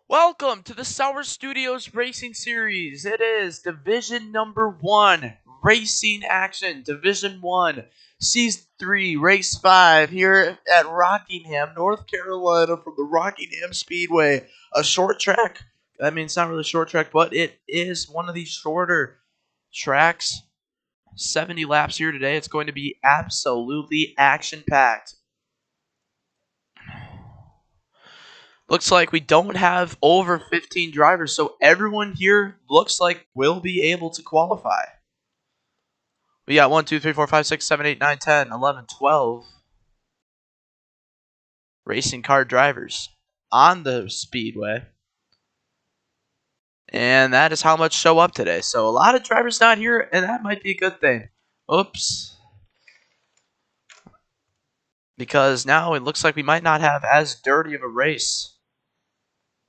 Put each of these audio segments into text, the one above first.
Welcome to the Sauer Studios Racing Series. It is Division Number 1 Racing Action, Division 1, Season 3, Race 5 here at Rockingham, North Carolina from the Rockingham Speedway. A short track. I mean, it's not really a short track, but it is one of these shorter tracks. 70 laps here today. It's going to be absolutely action-packed. Looks like we don't have over 15 drivers, so everyone here looks like will be able to qualify. We got 1, 2, 3, 4, 5, 6, 7, 8, 9, 10, 11, 12 racing car drivers on the speedway. And that is how much show up today. So a lot of drivers not here, and that might be a good thing. Oops. Because now it looks like we might not have as dirty of a race.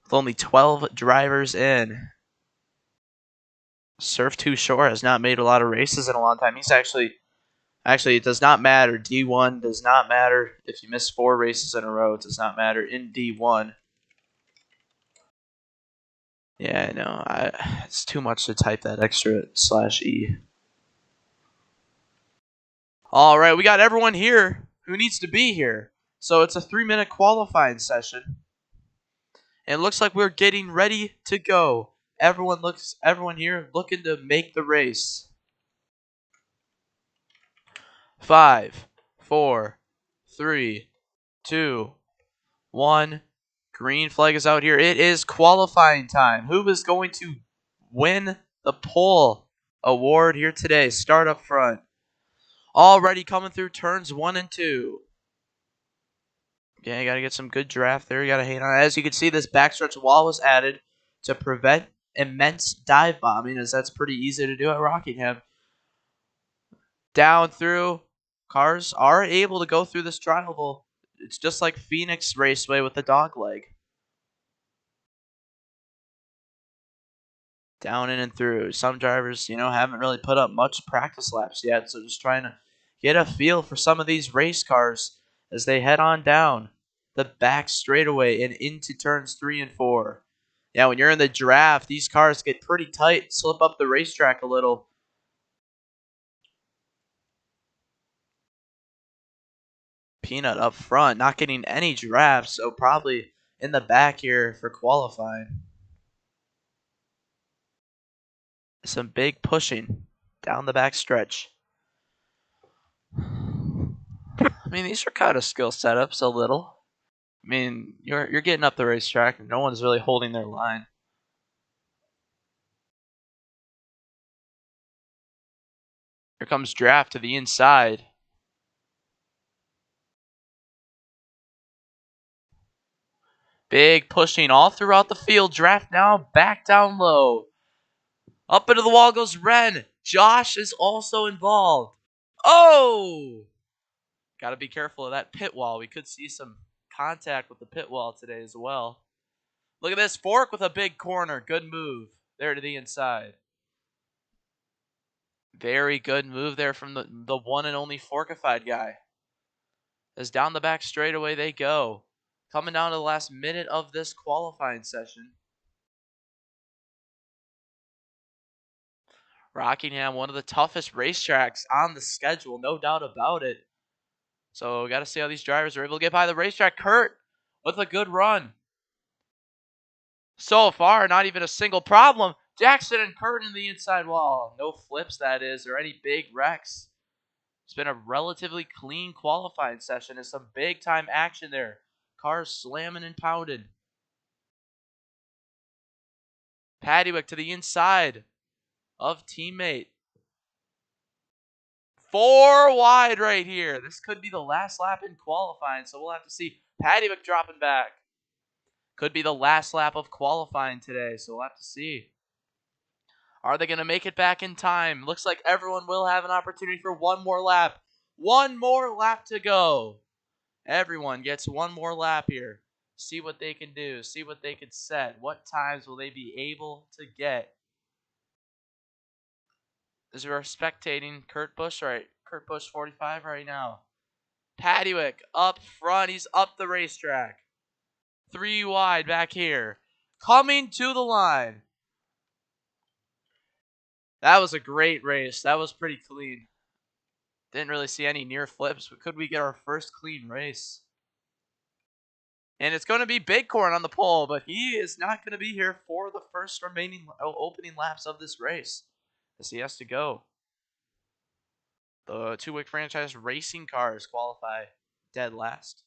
With only 12 drivers in. Surf 2 Shore has not made a lot of races in a long time. He's actually, it does not matter. D1 does not matter. If you miss 4 races in a row, it does not matter in D1. Yeah, I know. It's too much to type that extra /E. All right, we got everyone here who needs to be here. So it's a 3-minute qualifying session. And it looks like we're getting ready to go. Everyone here looking to make the race. 5, 4, 3, 2, 1. Green flag is out here. It is qualifying time. Who is going to win the pole award here today? Start up front. Already coming through turns 1 and 2. Yeah, you got to get some good draft there. You got to hang on. As you can see, this backstretch wall was added to prevent immense dive bombing, as that's pretty easy to do at Rockingham. Down through. Cars are able to go through this triangle. It's just like Phoenix Raceway with the dog leg. Down in and through. Some drivers, haven't really put up much practice laps yet, so just trying to get a feel for some of these race cars as they head on down the back straightaway and into turns 3 and 4. Yeah, when you're in the draft, these cars get pretty tight, slip up the racetrack a little. Peanut up front, not getting any drafts, so probably in the back here for qualifying. Some big pushing down the back stretch. I mean, these are kind of skill setups a little. I mean, you're getting up the racetrack and no one's really holding their line. Here comes draft to the inside. Big pushing all throughout the field. Draft now back down low. Up into the wall goes Ren. Josh is also involved. Oh! Got to be careful of that pit wall. We could see some contact with the pit wall today as well. Look at this fork with a big corner. Good move there to the inside. Very good move there from the one and only forkified guy. As down the back straightaway they go. Coming down to the last minute of this qualifying session. Rockingham, one of the toughest racetracks on the schedule, no doubt about it. So we got to see how these drivers are able to get by the racetrack. Kurt with a good run. So far, not even a single problem. Jackson and Curtin in the inside wall. No flips, that is, or any big wrecks. It's been a relatively clean qualifying session and some big-time action there. Cars slamming and pounding. Paddywick to the inside of teammate. 4 wide right here. This could be the last lap in qualifying, so we'll have to see. Paddywick dropping back. Could be the last lap of qualifying today, so we'll have to see. Are they going to make it back in time? Looks like everyone will have an opportunity for one more lap. One more lap to go. Everyone gets one more lap here. See what they can do. See what they can set. What times will they be able to get? As we're spectating Kurt Busch 45 right now. Paddywick up front. He's up the racetrack. 3 wide back here. Coming to the line. That was a great race. That was pretty clean. Didn't really see any near flips, but could we get our first clean race? And it's going to be Bighorn on the pole, but he is not going to be here for the first remaining opening laps of this race, as he has to go. The two-week franchise racing cars qualify dead last.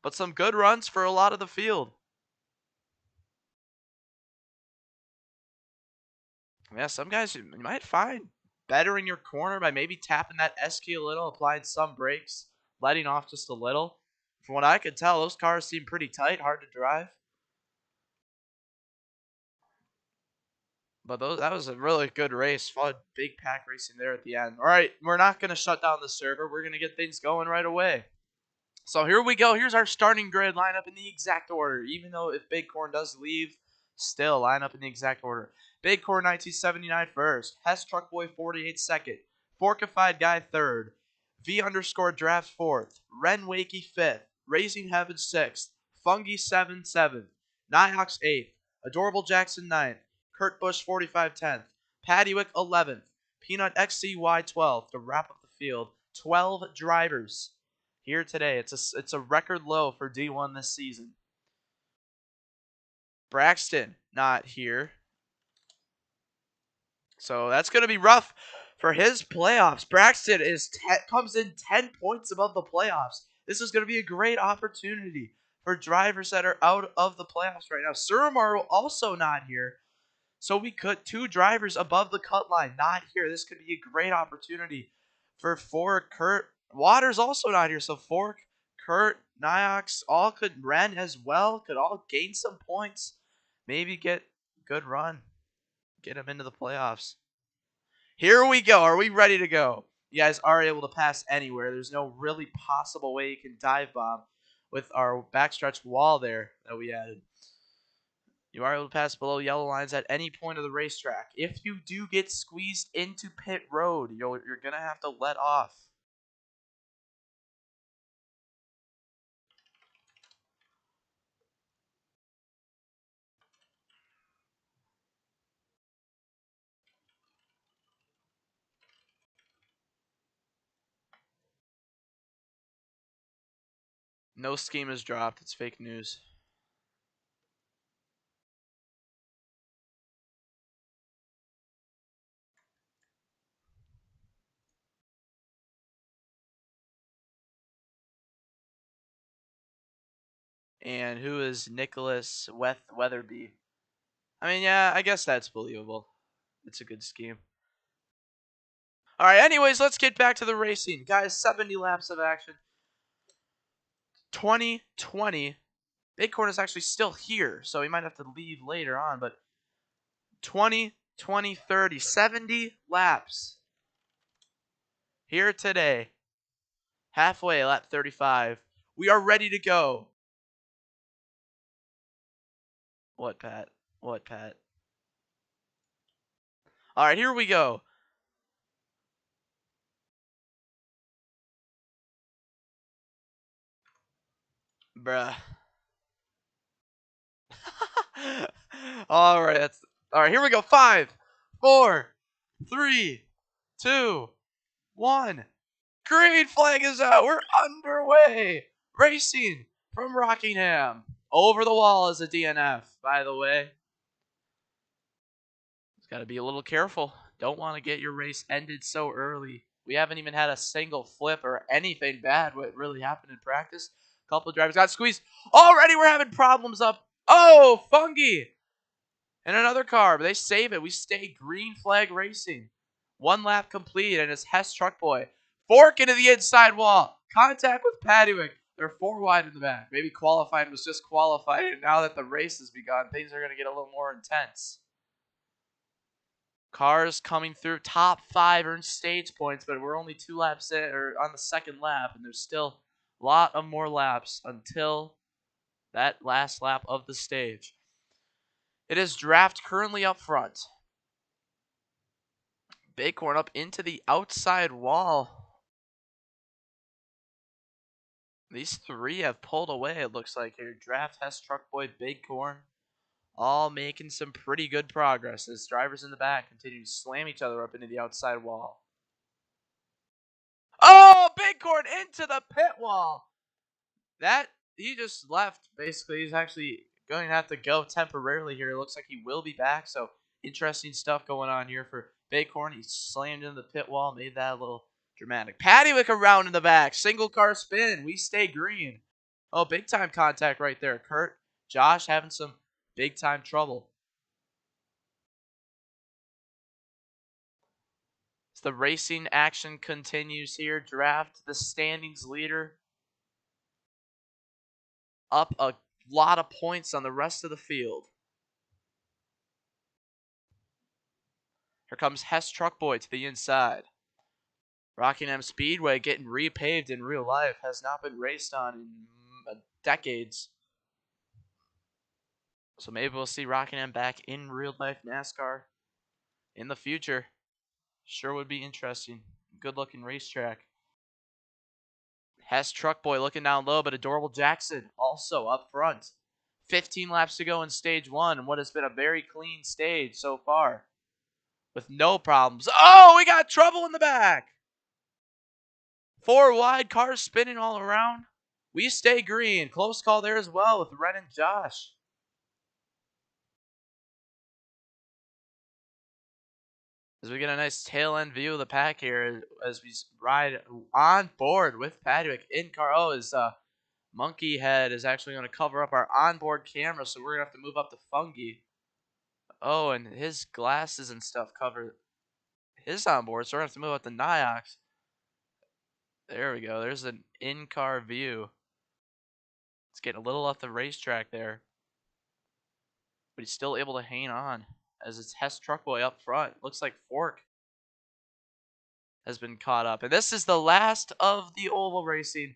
But some good runs for a lot of the field. Yeah, some guys you might find bettering your corner by maybe tapping that S key a little, applying some brakes, letting off just a little. From what I could tell, those cars seem pretty tight, hard to drive. But that was a really good race. Fun, big pack racing there at the end. All right, we're not going to shut down the server. We're going to get things going right away. So here we go. Here's our starting grid lineup in the exact order. Even though if Bighorn does leave, still line up in the exact order. Bighorn 1979 first. Hess Truckboy 48 second. Forkified Guy third. V_Draft fourth. Ren Wakey fifth. Raising Heaven sixth. Fungi 7 seventh. Niox eighth. Adorable Jackson ninth. Kurt Busch 45 10th. Paddywick 11th. Peanut XCY 12th to wrap up the field. 12 drivers here today. It's a record low for D1 this season. Braxton not here. So that's going to be rough for his playoffs. Braxton comes in 10 points above the playoffs. This is going to be a great opportunity for drivers that are out of the playoffs right now. Surmar also not here. So we could 2 drivers above the cut line not here. This could be a great opportunity for Fork, Kurt. Waters also not here. So Fork, Kurt, Niox, all could Ren as well. Could all gain some points. Maybe get a good run. Get them into the playoffs. Here we go. Are we ready to go? You guys are able to pass anywhere. There's no really possible way you can dive bomb with our backstretch wall there that we added. You are able to pass below yellow lines at any point of the racetrack. If you do get squeezed into pit road, you're going to have to let off. No scheme is dropped. It's fake news. And who is Nicholas Weatherby? I mean, yeah, I guess that's believable. It's a good scheme. All right, anyways, let's get back to the racing. Guys, 70 laps of action. 2020. Bighorn is actually still here, so he might have to leave later on, but 20, 20, 30, 70 laps here today. Halfway, lap 35. We are ready to go. What, Pat? What, Pat? All right, here we go. Bruh. All right, here we go. 5, 4, 3, 2, 1. Green flag is out. We're underway. Racing from Rockingham. Over the wall is a DNF, by the way. Just got to be a little careful. Don't want to get your race ended so early. We haven't even had a single flip or anything bad what really happened in practice. A couple of drivers got squeezed. Already we're having problems up. Oh, Fungi! And another car, but they save it. We stay green flag racing. 1 lap complete, and it's Hess Truck Boy. Fork into the inside wall. Contact with Paddywick. They're 4 wide in the back. Maybe qualifying was just qualifying, and now that the race has begun, things are going to get a little more intense. Cars coming through. Top 5 earn stage points, but we're only 2 laps in, or on the second lap, and there's still a lot of more laps until that last lap of the stage. It is Draft currently up front. Bighorn up into the outside wall. These 3 have pulled away, it looks like here. Draft, Hess, Truck Boy, Bighorn, all making some pretty good progress as drivers in the back continue to slam each other up into the outside wall. Oh, Bighorn into the pit wall. He just left, basically. He's actually going to have to go temporarily here. It looks like he will be back, so interesting stuff going on here for Bighorn. He slammed into the pit wall, made that a little dramatic. Paddywick around in the back. Single car spin. We stay green. Oh, big time contact right there. Kurt, Josh having some big time trouble. As the racing action continues here, Draft, the standings leader, up a lot of points on the rest of the field. Here comes Hess Truck Boy to the inside. Rockingham Speedway getting repaved in real life. Has not been raced on in decades. So maybe we'll see Rockingham back in real life NASCAR in the future. Sure would be interesting. Good looking racetrack. Hess Truck Boy looking down low, but Adorable Jackson also up front. 15 laps to go in stage 1, and what has been a very clean stage so far, with no problems. Oh, we got trouble in the back. 4 wide, cars spinning all around. We stay green. Close call there as well with Ren and Josh. As we get a nice tail end view of the pack here as we ride on board with Paddywick in car. Oh, his monkey head is actually going to cover up our onboard camera, so we're going to have to move up the Fungi. Oh, and his glasses and stuff cover his onboard, so we're going to have to move up the Niox. There we go. There's an in-car view. It's getting a little off the racetrack there, but he's still able to hang on as it's Hess Truck Boy up front. Looks like Fork has been caught up. And this is the last of the oval racing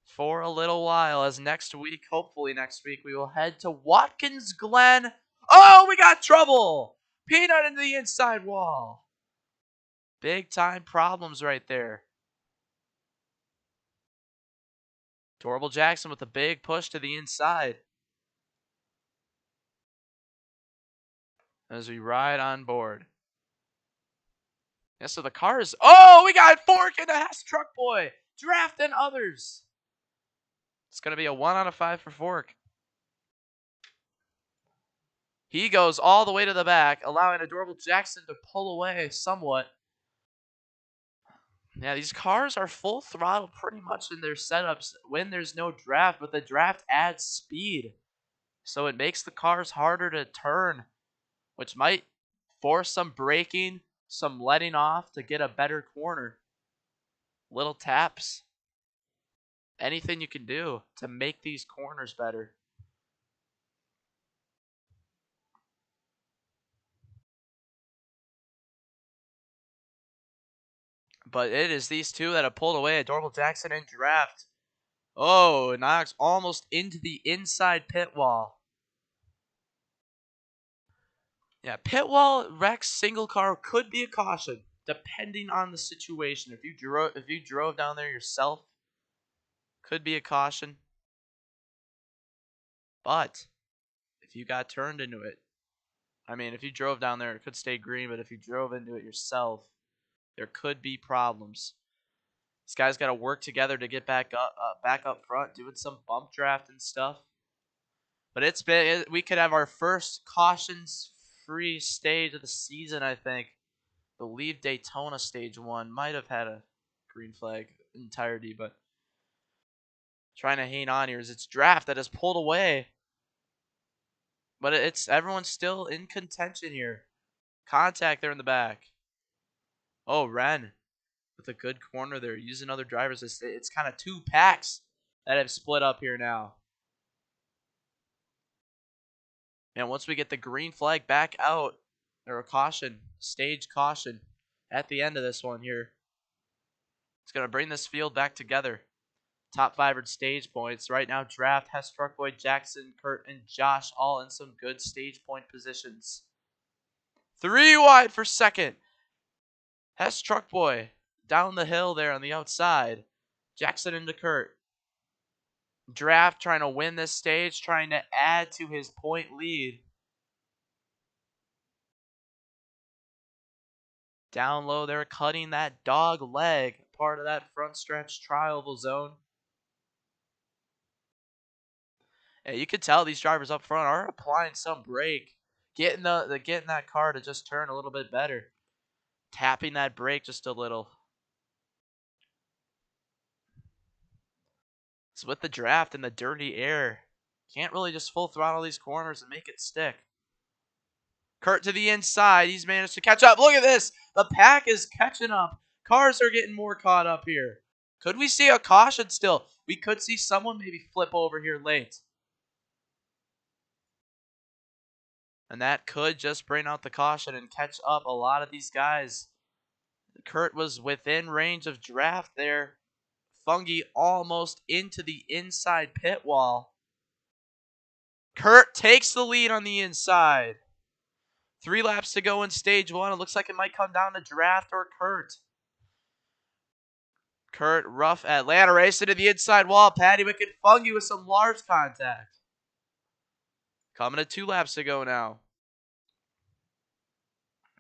for a little while, as next week, hopefully next week, we will head to Watkins Glen. Oh, we got trouble! Peanut into the inside wall. Big time problems right there. Adorable Jackson with a big push to the inside as we ride on board. Yeah, so the cars. Oh, we got Fork and the Hess Truck Boy. Draft and others. It's going to be a 1 out of 5 for Fork. He goes all the way to the back, allowing Adorable Jackson to pull away somewhat. Yeah, these cars are full throttle pretty much in their setups when there's no draft, but the draft adds speed. So it makes the cars harder to turn, which might force some braking, some letting off to get a better corner. Little taps. Anything you can do to make these corners better. But it is these two that have pulled away. Adorable Jackson and Draft. Oh, knocks almost into the inside pit wall. Yeah, pit wall wrecks single car could be a caution, depending on the situation. If you drove down there yourself, could be a caution. But if you got turned into it, I mean, if you drove down there, it could stay green. But if you drove into it yourself, there could be problems. These guys got to work together to get back up front, doing some bump draft and stuff. But we could have our first cautions-free stage of the season, I think. I believe Daytona Stage 1 might have had a green flag entirety, but trying to hang on here as it's draft that has pulled away. But everyone's still in contention here. Contact there in the back. Oh, Ren with a good corner there, using other drivers. It's kind of two packs that have split up here now. And once we get the green flag back out, or a caution, stage caution, at the end of this one here, it's going to bring this field back together. Top 5 stage points. Right now, draft has Truckboy, Jackson, Kurt, and Josh all in some good stage point positions. 3 wide for second. Hess Truckboy down the hill there on the outside. Jackson into Kurt. Draft trying to win this stage, trying to add to his point lead. Down low, they're cutting that dog leg, part of that front stretch tri-oval zone. And you could tell these drivers up front are applying some brake, getting that car to just turn a little bit better, tapping that brake just a little. It's with the draft and the dirty air. Can't really just full throttle these corners and make it stick. Kurt to the inside. He's managed to catch up. Look at this. The pack is catching up. Cars are getting more caught up here. Could we see a caution still? We could see someone maybe flip over here late. And that could just bring out the caution and catch up a lot of these guys. Kurt was within range of draft there. Fungi almost into the inside pit wall. Kurt takes the lead on the inside. 3 laps to go in stage 1. It looks like it might come down to draft or Kurt. Kurt, rough Atlanta race into the inside wall. Patty Wicked, Fungi with some large contact. Coming to 2 laps to go now.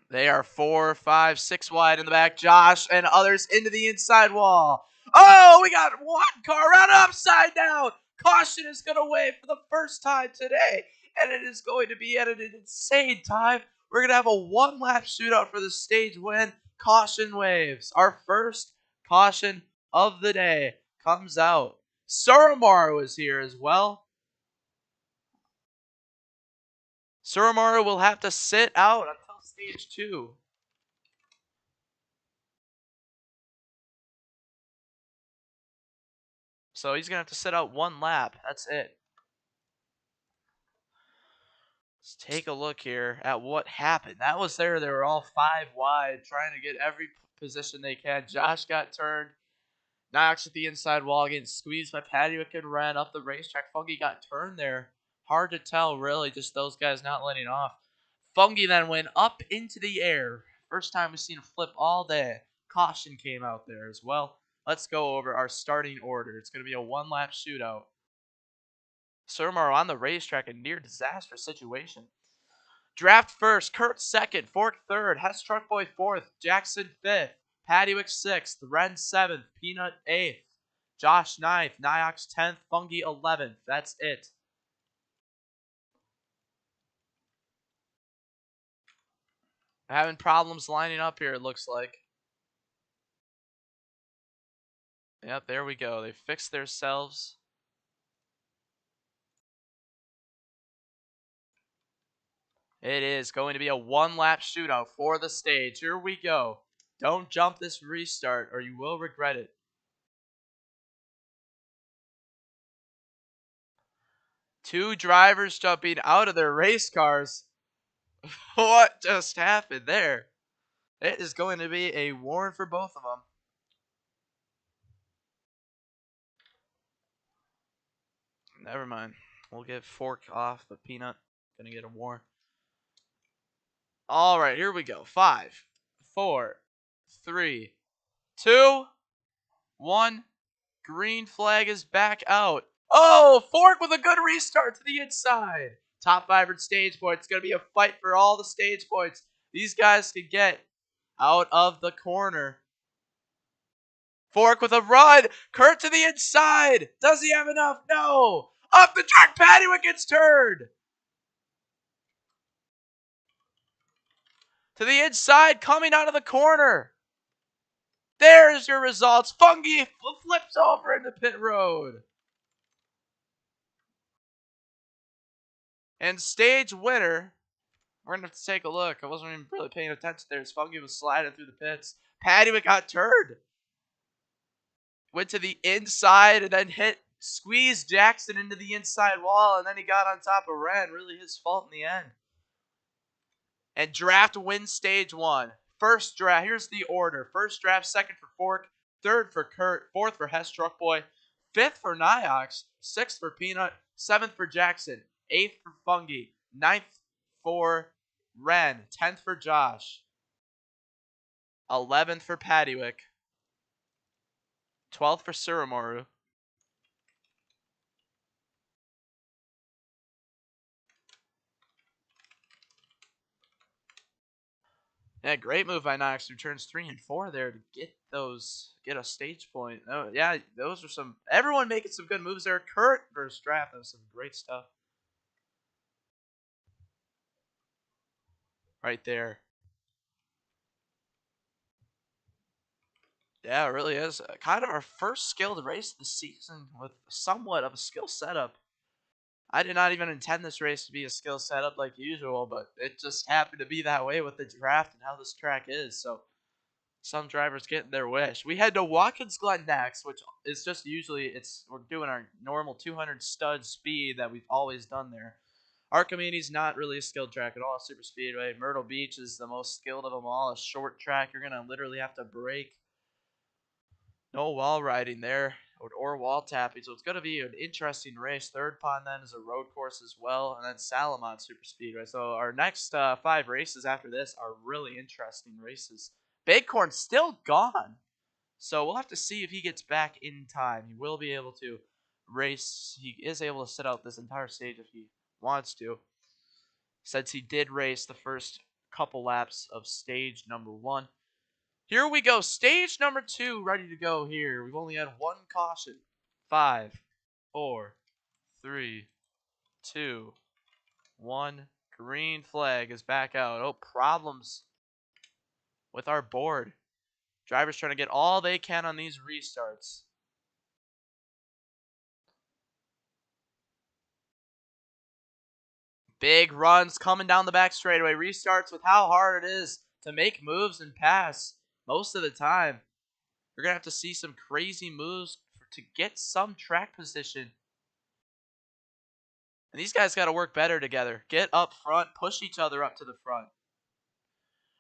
They are 4, 5, 6 wide in the back. Josh and others into the inside wall. Oh, we got one car around upside down. Caution is going to wave for the first time today. And it is going to be at an insane time. We're going to have a 1-lap shootout for the stage win. Caution waves. Our first caution of the day comes out. Suramaru is here as well. Suramaru will have to sit out until stage 2. So he's going to have to sit out 1 lap. That's it. Let's take a look here at what happened. That was there. They were all 5 wide, trying to get every position they can. Josh got turned. Knox at the inside wall, getting squeezed by Patty Wick and ran up the racetrack. Fungi got turned there. Hard to tell, really. Just those guys not letting off. Fungi then went up into the air. First time we've seen a flip all day. Caution came out there as well. Let's go over our starting order. It's going to be a 1-lap shootout. Suramaru on the racetrack, a near disaster situation. Draft first, Kurt second, Fork third, Hess Truckboy fourth, Jackson fifth, Pattywick sixth, Ren seventh, Peanut eighth, Josh ninth, Niox 10th, Fungi 11th. That's it. Having problems lining up here, it looks like. Yep, there we go. They fixed themselves. It is going to be a 1-lap shootout for the stage. Here we go. Don't jump this restart or you will regret it. Two drivers jumping out of their race cars. What just happened there? It is going to be a warn for both of them. Never mind. We'll get Fork off, but Peanut gonna get a warn. All right, here we go. 5, 4, 3, 2, 1. Green flag is back out. Oh, Fork with a good restart to the inside. Top 5 stage points. It's going to be a fight for all the stage points. These guys can get out of the corner. Fork with a run. Kurt to the inside. Does he have enough? No. Up the track. Paddywick gets turned. To the inside, coming out of the corner. There's your results. Fungi flips over into pit road. And stage winner, we're going to have to take a look. I wasn't even really paying attention there as Fungi was sliding through the pits. Paddywick got turned. Went to the inside and then squeezed Jackson into the inside wall, and then he got on top of Ren. Really his fault in the end. And Draft wins stage 1. First draft, here's the order. First draft, second for Fork, third for Kurt, fourth for Hess Truck Boy, fifth for Niox, sixth for Peanut, seventh for Jackson, eighth for Fungi, ninth for Ren, 10th for Josh, 11th for Paddywick, 12th for Suramaru, yeah, great move by Niox, who turns 3 and 4 there to get a stage point. Oh, yeah, those are some. Everyone making some good moves there. Kurt versus Draft, that was some great stuff. Right there. Yeah, it really is. Kind of our first skilled race of the season with somewhat of a skill setup. I did not even intend this race to be a skill setup like usual, but it just happened to be that way with the draft and how this track is. So some drivers getting their wish. We head to Watkins Glen next, which is just usually we're doing our normal 200 stud speed that we've always done there. Archimedes not really a skilled track at all. Super Speedway. Myrtle Beach is the most skilled of them all. A short track. You're gonna literally have to brake. No wall riding there or wall tapping, so it's going to be an interesting race. Third Pond then is a road course as well, and then Salamon Super Speedway. So our next 5 races after this are really interesting races. Bighorn's still gone, so we'll have to see if he gets back in time. He will be able to race. He is able to sit out this entire stage if he wants to, since he did race the first couple laps of stage number 1. Here we go. Stage number 2 ready to go here. We've only had one caution. 5, 4, 3, 2, 1. Green flag is back out. Oh, problems with our board. Drivers trying to get all they can on these restarts. Big runs coming down the back straightaway. Restarts with how hard it is to make moves and pass most of the time. You're going to have to see some crazy moves to get some track position. And these guys got to work better together. Get up front, push each other up to the front.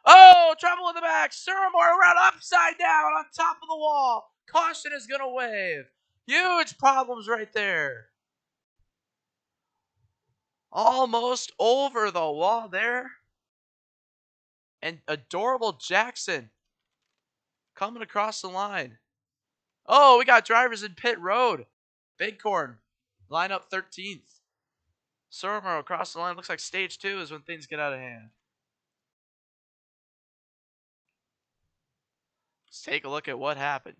Oh, trouble in the back. Surmore around upside down on top of the wall. Caution is going to wave. Huge problems right there. Almost over the wall there. And adorable Jackson coming across the line. Oh, we got drivers in pit road. Bighorn, line up 13th. Surmore across the line. Looks like stage 2 is when things get out of hand. Let's take a look at what happened.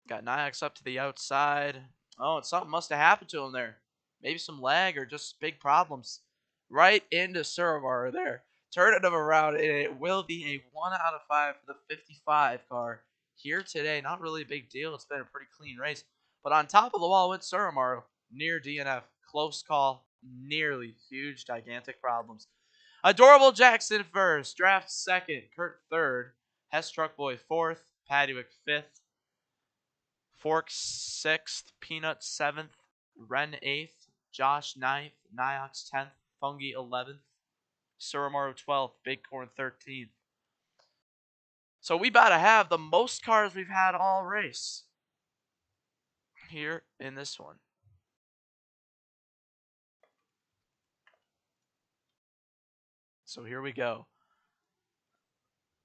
Got Niox up to the outside. Oh, and something must have happened to him there. Maybe some lag or just big problems. Right into Survivor there. Turning him around, and it will be a 1 out of 5 for the 55 car here today. Not really a big deal. It's been a pretty clean race. But on top of the wall went Suramaru. Near DNF. Close call. Nearly. Huge, gigantic problems. Adorable Jackson first. Draft second. Kurt third. Hess Truck Boy 4th. Paddywick 5th. Fork 6th. Peanut 7th. Ren 8th. Josh 9th. Niox 10th. Fungi 11th. Suramaru 12th. Bighorn 13th. So we about to have the most cars we've had all race here in this one. So here we go.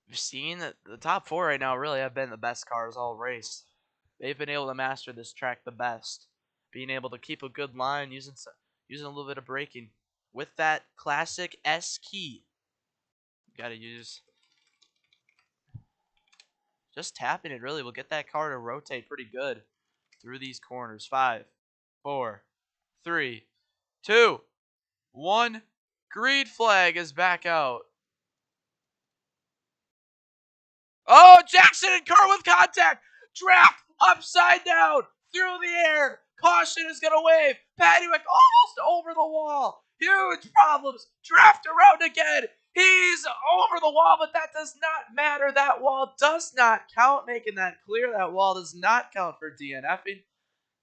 We've seen that the top 4 right now really have been the best cars all race. They've been able to master this track the best. Being able to keep a good line, using a little bit of braking. With that classic S key. You gotta use Just tapping it really will get that car to rotate pretty good through these corners. 5, 4, 3, 2, 1. Green flag is back out. Oh, Jackson and Kurt with contact. Draft upside down through the air. Caution is going to wave. Paddywick almost over the wall. Huge problems. Draft around again. He's over the wall, but that does not matter. That wall does not count. Making that clear, that wall does not count for DNFing,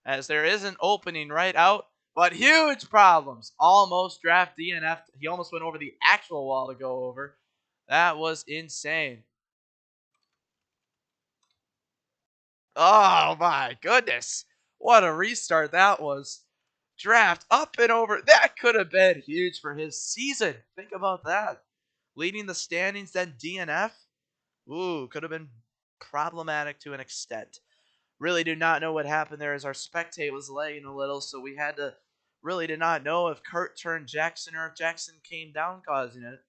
as there is an opening right out. But huge problems. Almost draft DNF'd. He almost went over the actual wall to go over. That was insane. Oh my goodness. What a restart that was. Draft up and over. That could have been huge for his season. Think about that. Leading the standings, then DNF. Ooh, could have been problematic to an extent. Really do not know what happened there, as our spectate was lagging a little, so we had to really did not know if Kurt turned Jackson or if Jackson came down causing it.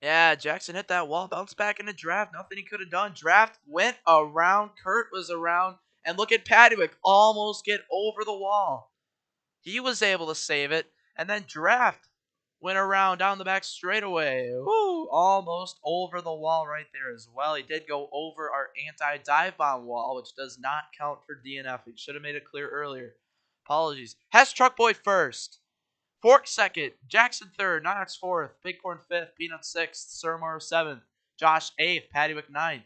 Yeah, Jackson hit that wall, bounced back into draft. Nothing he could have done. Draft went around. Kurt was around. And look at Paddywick almost get over the wall. He was able to save it. And then Draft went around down the back straightaway. Woo! Almost over the wall right there as well. He did go over our anti-dive bomb wall, which does not count for DNF. He should have made it clear earlier. Apologies. Hess Truck Boy first. Fork second, Jackson third, Knox fourth, Bighorn fifth, Peanut sixth, Surmar seventh, Josh eighth, Paddywick ninth,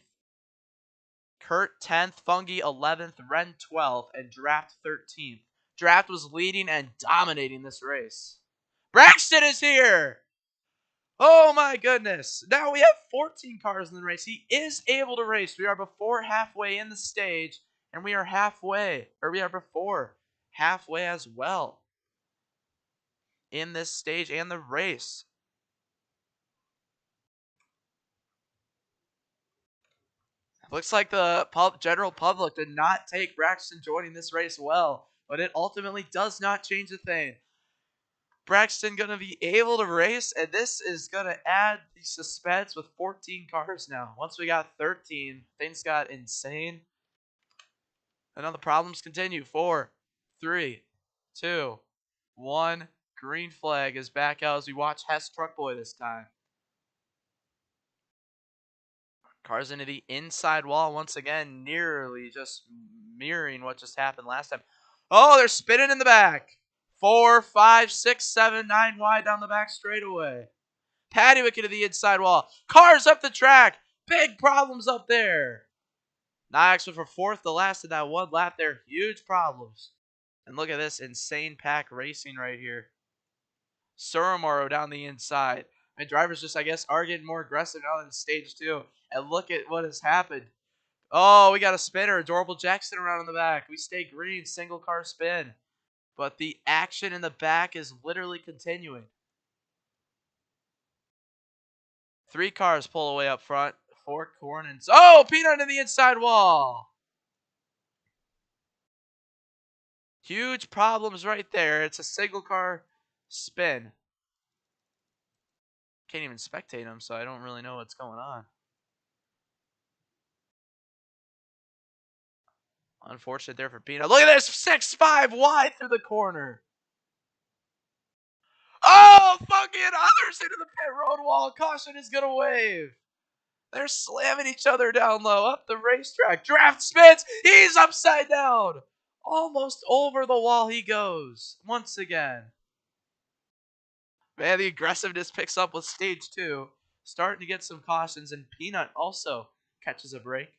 Kurt 10th, Fungi 11th, Ren 12th, and Draft 13th. Draft was leading and dominating this race. Braxton is here! Oh my goodness. Now we have 14 cars in the race. He is able to race. We are before halfway in the stage, and we are before halfway as well in this stage and the race. Looks like the general public did not take Braxton joining this race well, but it ultimately does not change a thing. Braxton going to be able to race, and this is going to add the suspense with 14 cars now. Once we got 13, things got insane. And now the problems continue. 4, 3, 2, 1. Green flag is back out as we watch Hess Truck Boy this time. Cars into the inside wall once again, nearly just mirroring what just happened last time. Oh, they're spinning in the back. 4, 5, 6, 7, 9 wide down the back straightaway. Paddywick into the inside wall. Cars up the track. Big problems up there. Nyax went for fourth, the last of that one lap there. Huge problems. And look at this insane pack racing right here. Surmaro down the inside. And drivers just, I guess, are getting more aggressive now than stage 2. And look at what has happened. Oh, we got a spinner. Adorable Jackson around in the back. We stay green. Single car spin. But the action in the back is literally continuing. 3 cars pull away up front. 4 corners. Oh, Peanut in the inside wall. Huge problems right there. It's a single car spin. Can't even spectate him, so I don't really know what's going on. Unfortunate there for Peanut. Look at this. 6-5 wide through the corner. Oh, Funky and others into the pit road wall. Caution is going to wave. They're slamming each other down low up the racetrack. Draft spins. He's upside down. Almost over the wall he goes. Once again. Man, the aggressiveness picks up with stage 2. Starting to get some cautions, and Peanut also catches a break.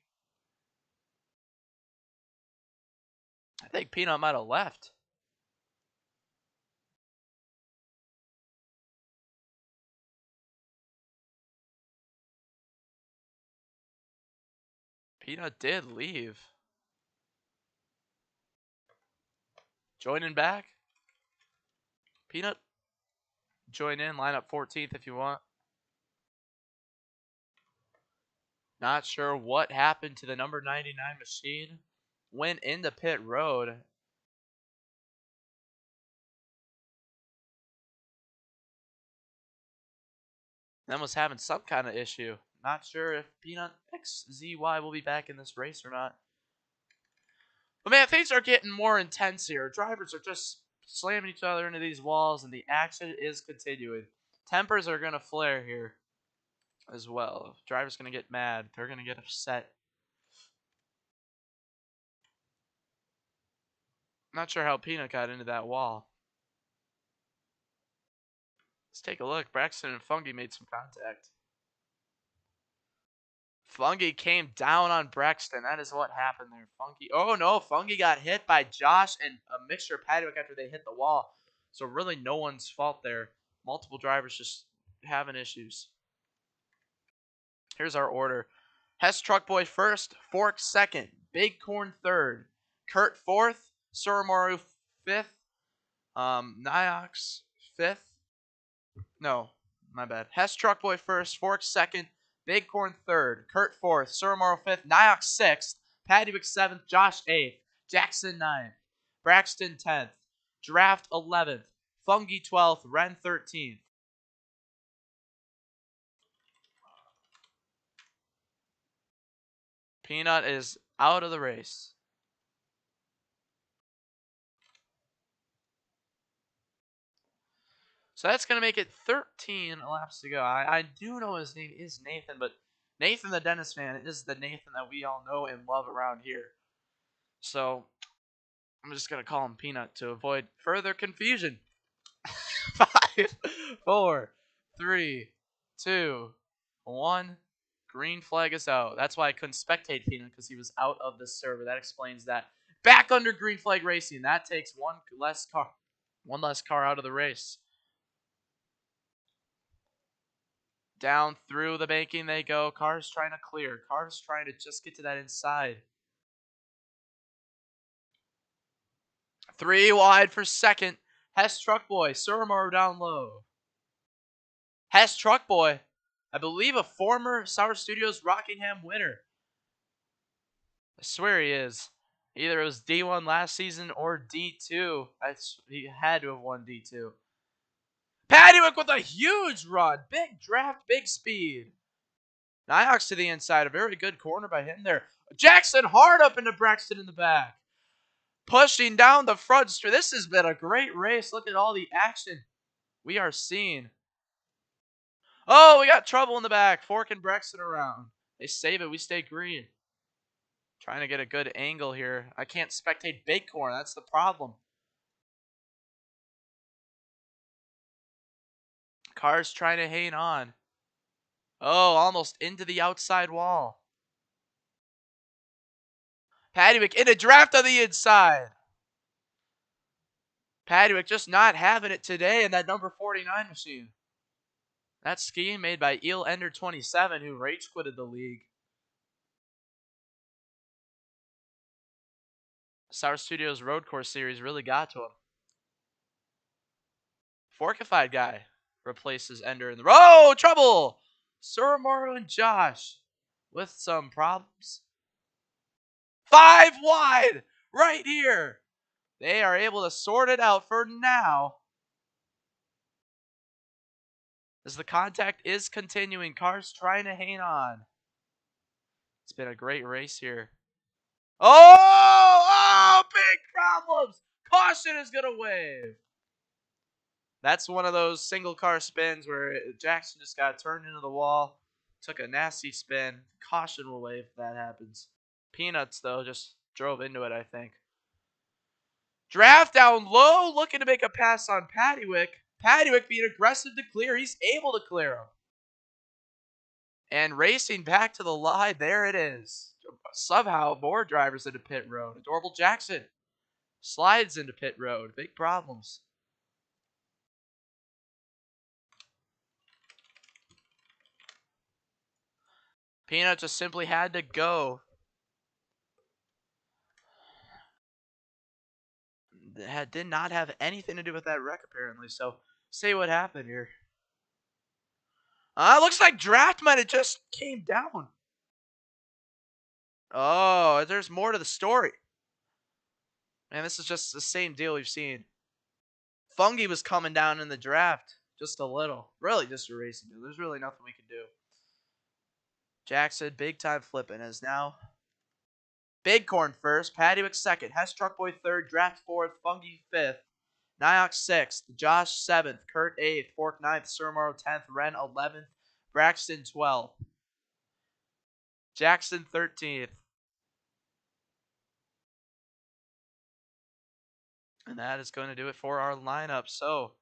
I think Peanut might have left. Peanut did leave. Joining back. Peanut, join in. Line up 14th if you want. Not sure what happened to the number 99 machine. Went into pit road. Them was having some kind of issue. Not sure if Peanut XZY will be back in this race or not. But man, things are getting more intense here. Drivers are just slamming each other into these walls, and the action is continuing. Tempers are going to flare here as well. Drivers going to get mad. They're going to get upset. Not sure how Peanut got into that wall. Let's take a look. Braxton and Fungi made some contact. Fungi came down on Braxton. That is what happened there. Fungi. Oh no, Fungi got hit by Josh and a mixture of Paddock after they hit the wall. So really no one's fault there. Multiple drivers just having issues. Here's our order. Hess Truckboy first, Fork second, Big Corn third, Kurt fourth, Soromaru fifth, Niox fifth. No, my bad. Hess Truckboy first, Fork second, Big Corn third, Kurt fourth, Soromaru fifth, Niox sixth, Paddywick seventh, Josh eighth, Jackson ninth, Braxton 10th, Draft 11th, Fungi 12th, Ren 13th. Peanut is out of the race. So that's going to make it 13 laps to go. I do know his name is Nathan, but Nathan the Dennis fan is the Nathan that we all know and love around here. So I'm just going to call him Peanut to avoid further confusion. 5, 4, 3, 2, 1. Green flag is out. That's why I couldn't spectate Peanut, because he was out of the server. That explains that. Back under green flag racing. That takes one less car out of the race. Down through the banking they go. Cars trying to clear. Cars trying to just get to that inside. 3 wide for second. Hess Truckboy. Soromaru down low. Hess Truckboy, I believe a former Sour Studios Rockingham winner. I swear he is. Either it was D1 last season or D2. He had to have won D2. Paddywick with a huge run. Big draft, big speed. Niox to the inside. A very good corner by him there. Jackson hard up into Braxton in the back. Pushing down the front straight. This has been a great race. Look at all the action we are seeing. Oh, we got trouble in the back. Fork and Braxton around. They save it. We stay green. Trying to get a good angle here. I can't spectate Bakecorn. That's the problem. Cars trying to hang on. Oh, almost into the outside wall. Paddywick in a draft on the inside. Paddywick just not having it today in that number 49 machine. That scheme made by Eel Ender 27, who rage quitted the league. Sour Studios Road Course Series really got to him. Forkified guy replaces Ender in the... Oh, trouble! Soromaru and Josh with some problems. 5 wide right here. They are able to sort it out for now. As the contact is continuing, cars trying to hang on. It's been a great race here. Oh, big problems. Caution is going to wave. That's one of those single car spins where Jackson just got turned into the wall, took a nasty spin. Caution will wave if that happens. Peanuts, though, just drove into it, I think. Draft down low, looking to make a pass on Paddywick. Paddywick being aggressive to clear. He's able to clear him. And racing back to the line, there it is. Somehow, more drivers into pit road. Adorable Jackson slides into pit road. Big problems. Peanut just simply had to go. Did not have anything to do with that wreck, apparently. So, say what happened here. Looks like Draft might have just came down. Oh, there's more to the story. Man, this is just the same deal we've seen. Fungi was coming down in the draft. Just a little. Really just a racing dude. There's really nothing we can do. Jackson, big time flipping as now. Bighorn first, Paddywick second, Hess Truckboy third, Draft fourth, Fungi fifth, Nyox sixth, Josh seventh, Kurt eighth, Fork ninth, Surmaro 10th, Ren 11th, Braxton 12th, Jackson 13th. And that is going to do it for our lineup. So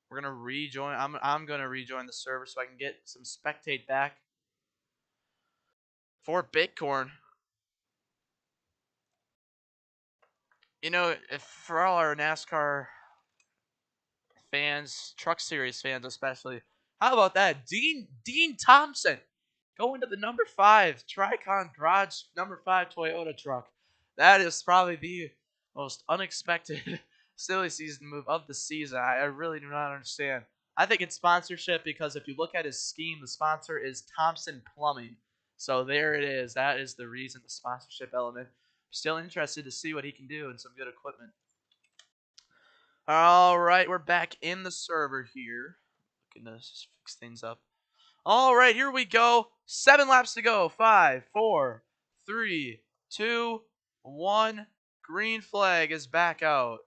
we're going to rejoin. I'm going to rejoin the server so I can get some spectate back for Bighorn. You know, if for all our NASCAR fans, Truck Series fans especially, how about that? Dean Thompson going to the number 5 Tricon Garage number 5 Toyota truck. That is probably the most unexpected silly season move of the season. I really do not understand. I think it's sponsorship because if you look at his scheme, the sponsor is Thompson Plumbing. So there it is. That is the reason, the sponsorship element. Still interested to see what he can do and some good equipment. All right, we're back in the server here. Looking to fix things up. All right, here we go. 7 laps to go. 5, 4, 3, 2, 1. Green flag is back out.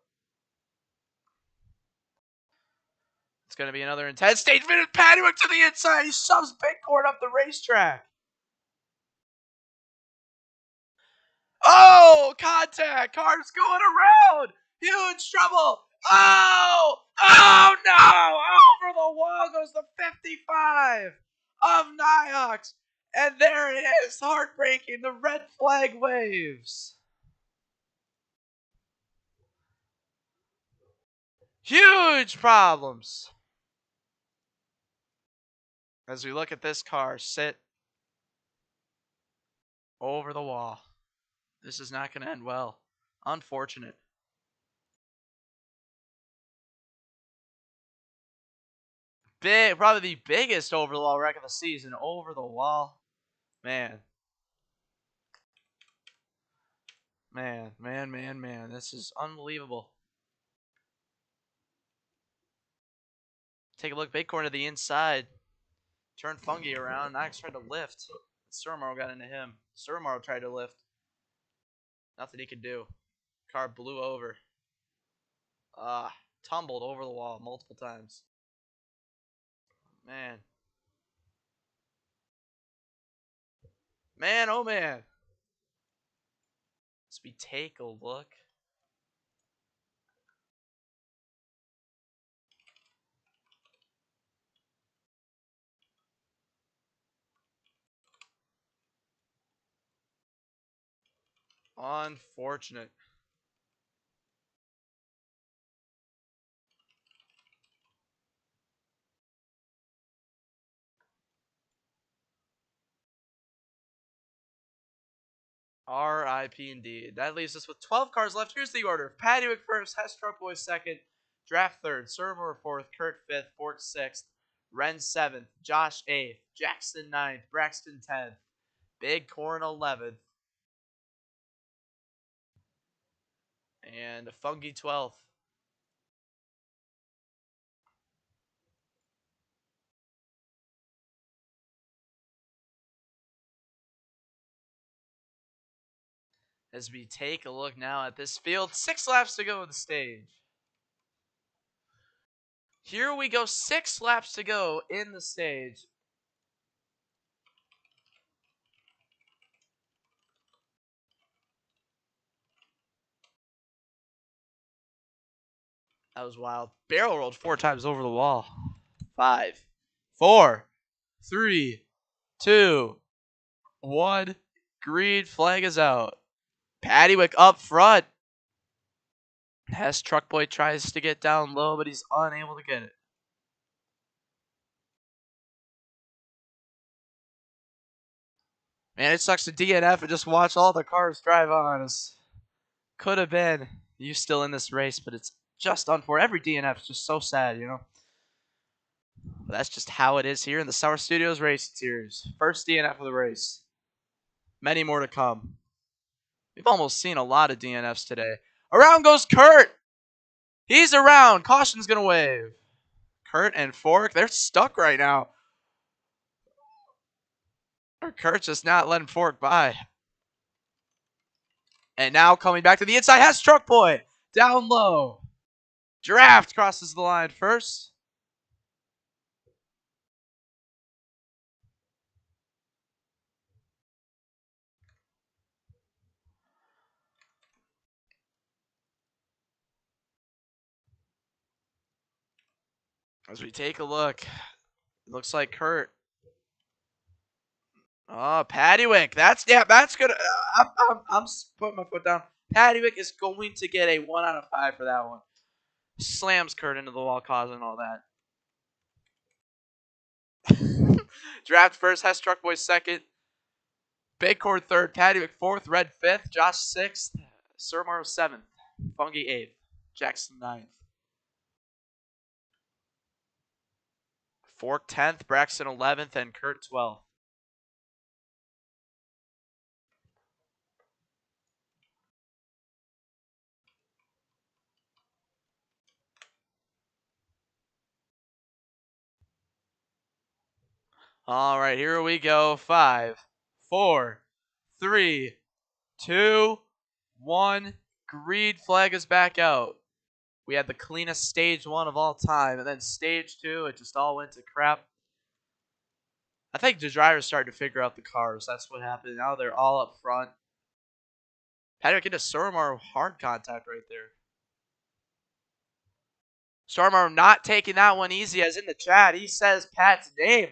It's going to be another intense stage finish. Paddywick to the inside. He shoves Bighorn up the racetrack. Oh, contact. Car's going around. Huge trouble. Oh, no. Over the wall goes the 55 of Niox. And there it is. Heartbreaking. The red flag waves. Huge problems. As we look at this car sit over the wall. This is not going to end well. Unfortunate. Probably the biggest over the wall wreck of the season. Over the wall. Man. Man. This is unbelievable. Take a look. Bighorn to the inside. Turn Fungi around. Knox tried to lift. Surmaro got into him. Surmaro tried to lift. Nothing he could do. Car blew over. Tumbled over the wall multiple times. Man. Man, oh man. As we take a look. Unfortunate. R.I.P. indeed. That leaves us with 12 cars left. Here's the order. Paddywick first, Hess Truckboy second, Draft third, Surmaro fourth, Kurt fifth, Fork sixth, Ren seventh, Josh eighth, Jackson ninth, Braxton 10th, Bighorn 11th, and Fungi 12th. As we take a look now at this field, 6 laps to go in the stage. Here we go, 6 laps to go in the stage. That was wild. Barrel rolled 4 times over the wall. 5, 4, 3, 2, 1. Green flag is out. Paddywick up front. Hess Truckboy tries to get down low, but he's unable to get it. Man, it sucks to DNF and just watch all the cars drive on. Could have been you still in this race, but it's just unfortunate. Every DNF is just so sad, you know? But that's just how it is here in the Sour Studios Racing Series. First DNF of the race. Many more to come. We've almost seen a lot of DNFs today. Around goes Kurt. He's around. Caution's going to wave. Kurt and Fork, they're stuck right now. Or Kurt's just not letting Fork by. And now coming back to the inside has Truck Boy. Down low. Draft crosses the line first. As we take a look, it looks like Kurt. Oh, Paddywik. That's good. I'm putting my foot down. Paddywik is going to get a 1 out of 5 for that one. Slams Kurt into the wall, causing all that. Draft first, has Truck Boy second. Bighorn third, Paddywik fourth, Red fifth, Josh sixth, Surmar seventh, Fungi eighth, Jackson ninth. Fork 10th, Braxton 11th, and Kurt 12th. All right, here we go. 5, 4, 3, 2, 1. Green flag is back out. We had the cleanest stage 1 of all time, and then stage 2, it just all went to crap. I think the drivers started to figure out the cars. That's what happened. Now they're all up front. Patrick into Surmar hard contact right there. Surmar not taking that one easy, as in the chat, he says Pat's name.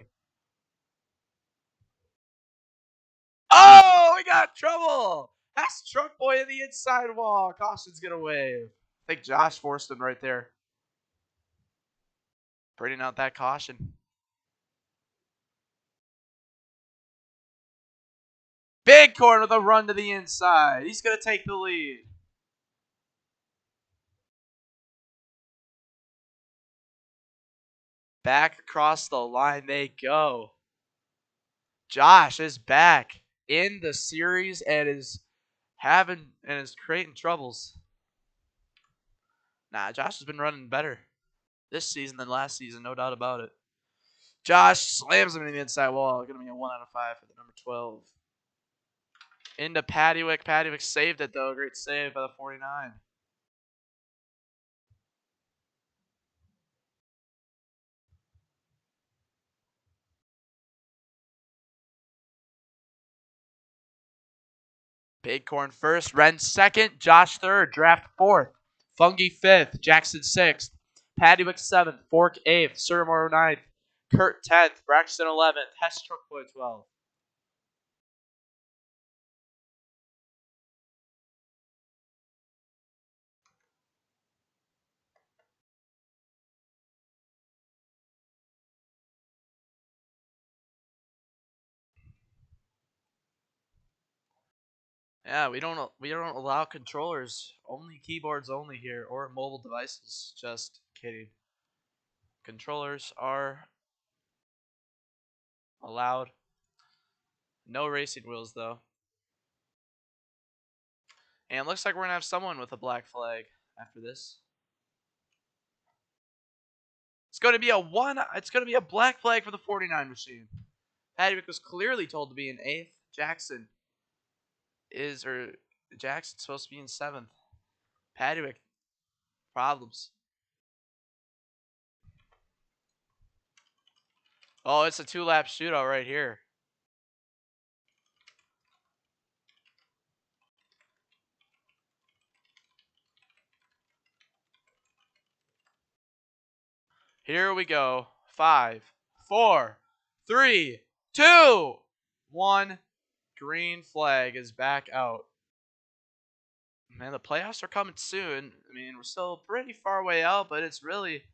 Oh, we got trouble. That's Truck Boy in the inside wall. Caution's going to wave. I think Josh forced him right there. Bringing out that caution. Bighorn with a run to the inside. He's going to take the lead. Back across the line they go. Josh is back in the series and is creating troubles. Nah, Josh has been running better this season than last season, no doubt about it. Josh slams him in the inside wall. Going to be a 1 out of 5 for the number 12. Into Paddywik. Paddywik saved it, though. Great save by the 49. Bighorn first. Ren second. Josh third. Draft fourth. Fungi fifth. Jackson sixth. Paddywik seventh. Fork eighth. Surmar ninth. Kurt 10th. Braxton 11th. Hess Truck Boy 12th. Yeah, we don't allow controllers. Only keyboards only here, or mobile devices. Just kidding. Controllers are allowed. No racing wheels though. And it looks like we're gonna have someone with a black flag after this. It's gonna be a black flag for the 49 machine. Paddywik was clearly told to be in 8th. Jackson's supposed to be in 7th. Paddywik, problems. Oh, it's a 2-lap shootout right here. Here we go. 5, 4, 3, 2, 1. Green flag is back out. Man, the playoffs are coming soon. I mean, we're still pretty far away out, but it's really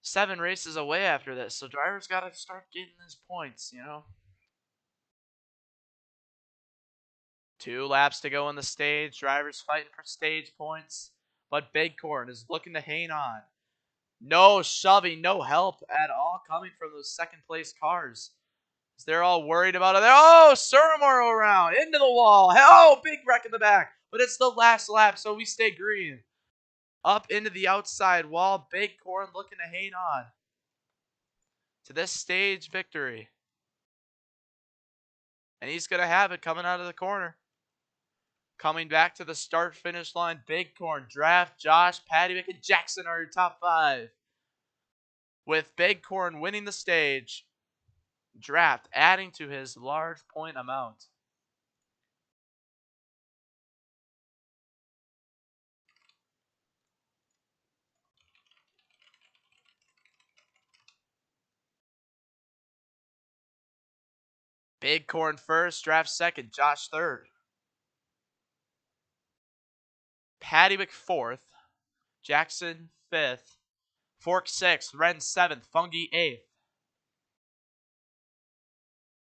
7 races away after this. So drivers got to start getting these points, you know. 2 laps to go in the stage. Drivers fighting for stage points. But Bighorn is looking to hang on. No shoving, no help at all coming from those second place cars. They're all worried about it. Oh, Surmar around into the wall. Oh, big wreck in the back. But it's the last lap, so we stay green. Up into the outside wall. Bighorn looking to hang on to this stage victory. And he's going to have it coming out of the corner. Coming back to the start-finish line, Bighorn, Draft, Josh, Patty, and Jackson are your top 5. With Bighorn winning the stage, Draft adding to his large point amount. Bighorn first, Draft second, Josh third. Patty 4th, Jackson 5th, Fork 6th, Ren 7th, Fungi 8th.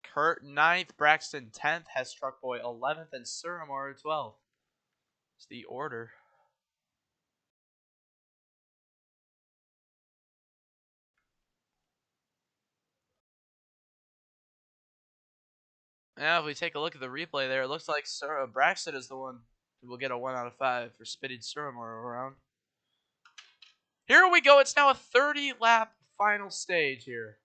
Kurt 9th, Braxton 10th, Hess Truck Boy 11th, and Suramori 12th. It's the order. Now, if we take a look at the replay there, it looks like Braxton is the one who will get a 1 out of 5 for spitting Suramori around. Here we go. It's now a 30-lap final stage here.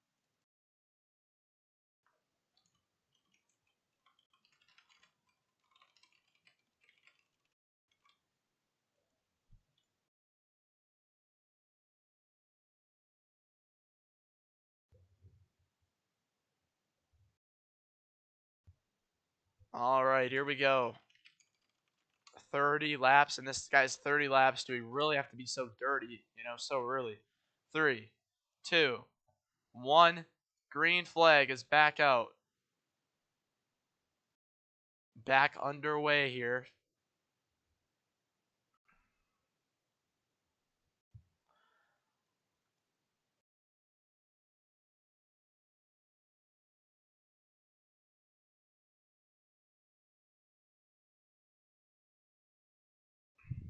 All right, here we go. 30 laps, and this guy's 30 laps. Do we really have to be so dirty, so early? 3, 2, 1. Green flag is back out. Back underway here.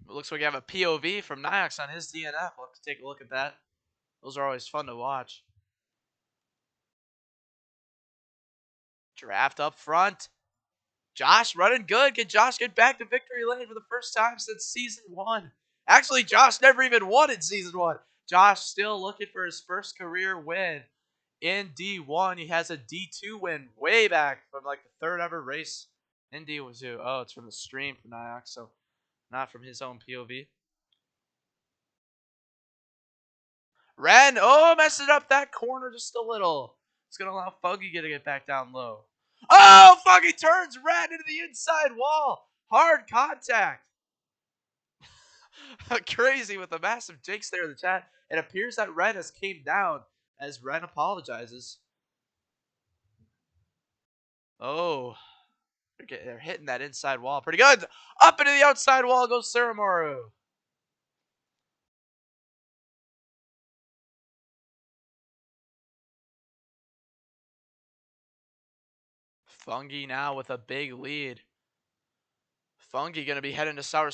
It looks like we have a POV from Niox on his DNF. We'll have to take a look at that. Those are always fun to watch. Draft up front. Josh running good. Can Josh get back to victory lane for the first time since Season 1? Actually, Josh never even won in Season 1. Josh still looking for his first career win in D1. He has a D2 win way back from like the 3rd ever race in D2. Oh, it's from the stream from Niox, so not from his own POV. Ren, messing up that corner just a little. It's going to allow Fuggy to get back down low. Oh, Fuggy turns Ren into the inside wall. Hard contact. Crazy with a massive jinx there in the chat. It appears that Ren has came down as Ren apologizes. Oh, they're hitting that inside wall pretty good. Up into the outside wall goes Suramori. Fungi now with a big lead. Fungi going to be heading to Sour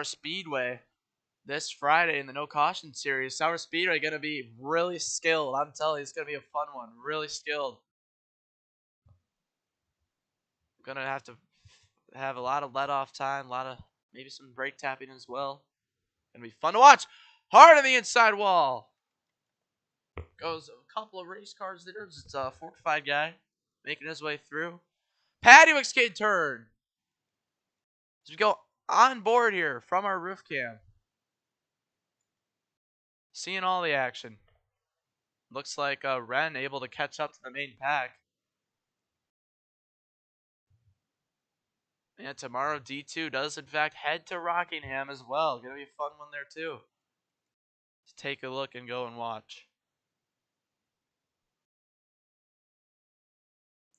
Speedway this Friday in the No Caution Series. Sour Speedway going to be really skilled. I'm telling you, it's going to be a fun one. Really skilled. Going to have to have a lot of let-off time, a lot of maybe some brake tapping as well. Going to be fun to watch. Hard on the inside wall. Goes a couple of race cars there. It's a fortified guy making his way through. Paddywick's getting turned. So we go on board here from our roof cam. Seeing all the action. Looks like Ren able to catch up to the main pack. And tomorrow D2 does in fact head to Rockingham as well. Gonna be a fun one there too. Let's take a look and go and watch.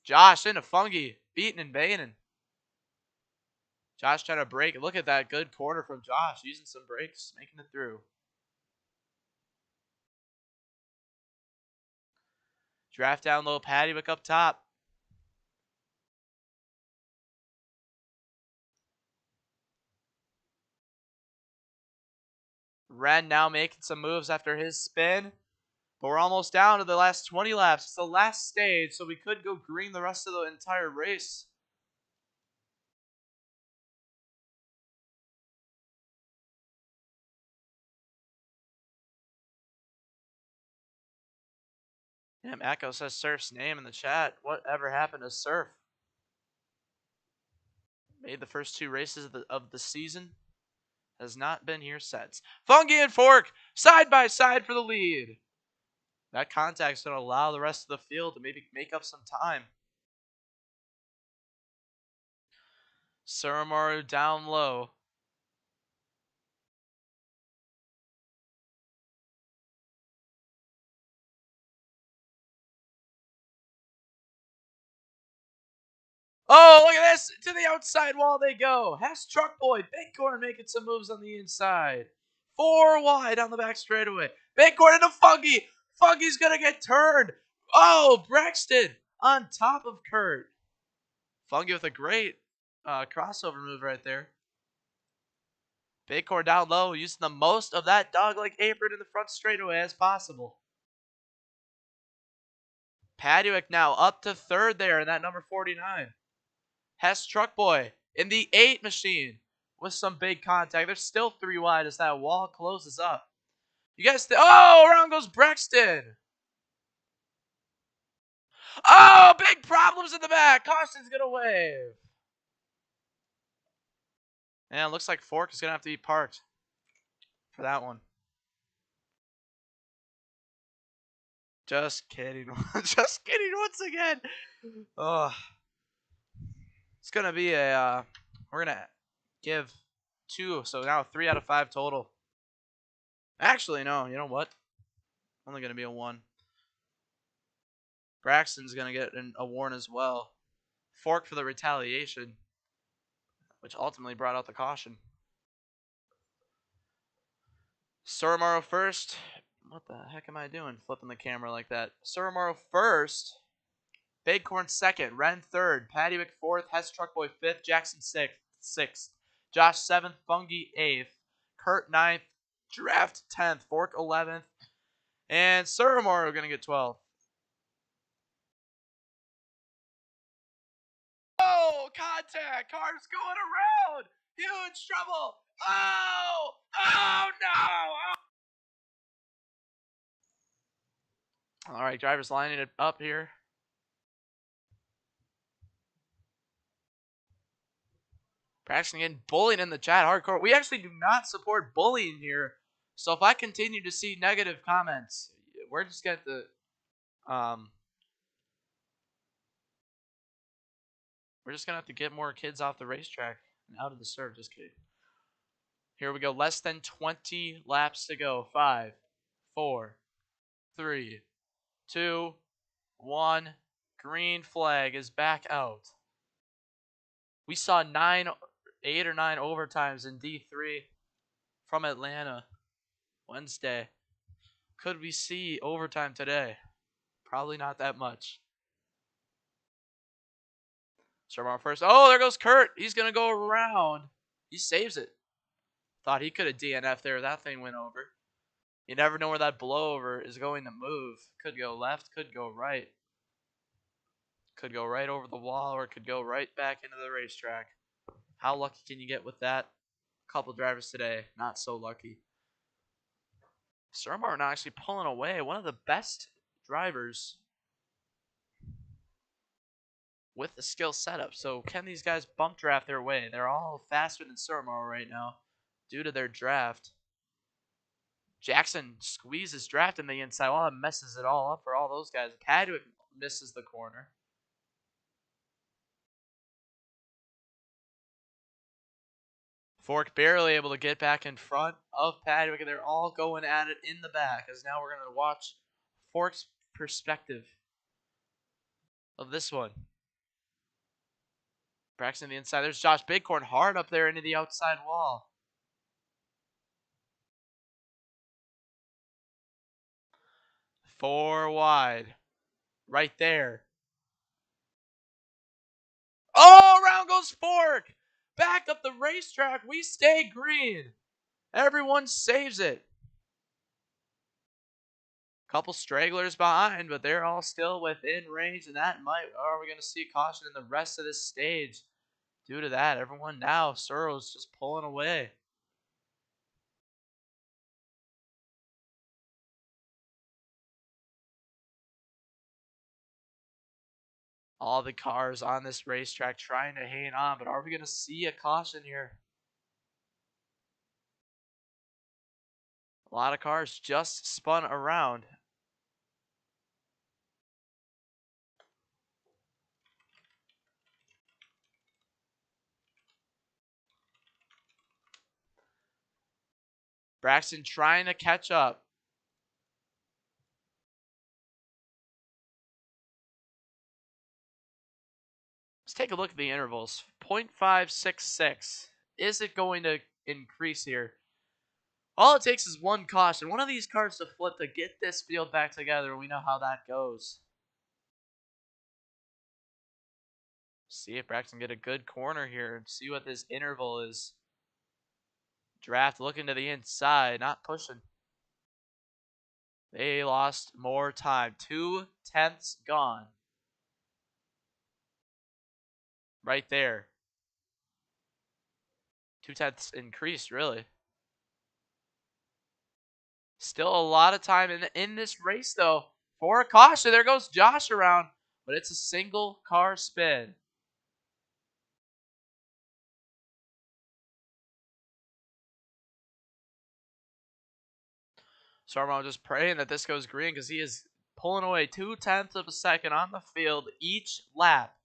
Josh into Fungi, beating and baiting. Josh trying to break. Look at that good corner from Josh, using some brakes, making it through. Draft down low, Paddywick up top. Ren now making some moves after his spin. But we're almost down to the last 20 laps. It's the last stage, so we could go green the rest of the entire race. Damn, Echo says Surf's name in the chat. Whatever happened to Surf? Made the first 2 races of the season. Has not been here since. Fungi and Fork side by side for the lead. That contact's going to allow the rest of the field to maybe make up some time. Suramaru down low. Oh, look at this. To the outside wall they go. Hess Truck Boy. Bighorn making some moves on the inside. 4 wide on the back straightaway. Bighorn into Fungi. Fungi's going to get turned. Oh, Braxton on top of Kurt. Fungi with a great crossover move right there. Bighorn down low, using the most of that dog-leg apron in the front straightaway as possible. Paduick now up to 3rd there in that number 49. Hess Truck Boy in the 8 machine with some big contact. There's still 3 wide as that wall closes up. You guys oh, around goes Braxton. Oh, big problems in the back. Caution's going to wave. And it looks like Fork is going to have to be parked for that one. Just kidding. Just kidding once again. Oh. It's going to be a, we're going to give 2, so now 3 out of 5 total. Actually, no, you know what? Only going to be a 1. Braxton's going to get a warn as well. Fork for the retaliation, which ultimately brought out the caution. Suramaru first. What the heck am I doing? Flipping the camera like that. Suramaru first. Bighorn second. Ren third. Paduick fourth. Hess Truck Boy fifth. Jackson sixth. Josh 7th. Fungi 8th. Kurt 9th. Draft 10th. Fork 11th. And Suramaru going to get 12th. Oh, contact. Car's going around. Huge trouble. Oh, no. All right, drivers lining it up here. Braxton again bullying in the chat hardcore. We actually do not support bullying here. So if I continue to see negative comments, we're just going to we're just gonna have to get more kids off the racetrack and out of the serve. Just kidding. Here we go. Less than 20 laps to go. 5, 4, 3, 2, 1. Green flag is back out. We saw 8 or 9 overtimes in D3 from Atlanta Wednesday. Could we see overtime today? Probably not that much. Suramaru first. Oh, there goes Kurt. He's going to go around. He saves it. Thought he could have DNF'd there. That thing went over. You never know where that blowover is going to move. Could go left, could go right. Could go right over the wall, or it could go right back into the racetrack. How lucky can you get with that? A couple drivers today, not so lucky. Suramaru now actually pulling away. One of the best drivers with the skill setup. So can these guys bump draft their way? They're all faster than Suramaru right now due to their draft. Jackson squeezes draft in the inside. Well, it messes it all up for all those guys. Paduick misses the corner. Fork barely able to get back in front of Paduick, and they're all going at it in the back. As now we're going to watch Fork's perspective of this one. Braxton on the inside. There's Josh Bighorn hard up there into the outside wall. Four wide. Right there. Oh, around goes Fork. Back up the racetrack. We stay green. Everyone saves it. Couple stragglers behind, but they're all still within range, and that might, are we going to see caution in the rest of this stage? Due to that, everyone now, Surro's just pulling away. All the cars on this racetrack trying to hang on, but are we going to see a caution here? A lot of cars just spun around. Braxton trying to catch up. Let's take a look at the intervals. 0.566. Is it going to increase here? All it takes is one caution. One of these cars to flip to get this field back together. We know how that goes. See if Braxton get a good corner here and see what this interval is. Draft looking to the inside, not pushing. They lost more time. 2/10 gone. Right there. 2/10 increased, really. Still a lot of time in this race, though. For a caution, there goes Josh around, but it's a single car spin. Sarmo just praying that this goes green because he is pulling away 2/10 of a second on the field each lap.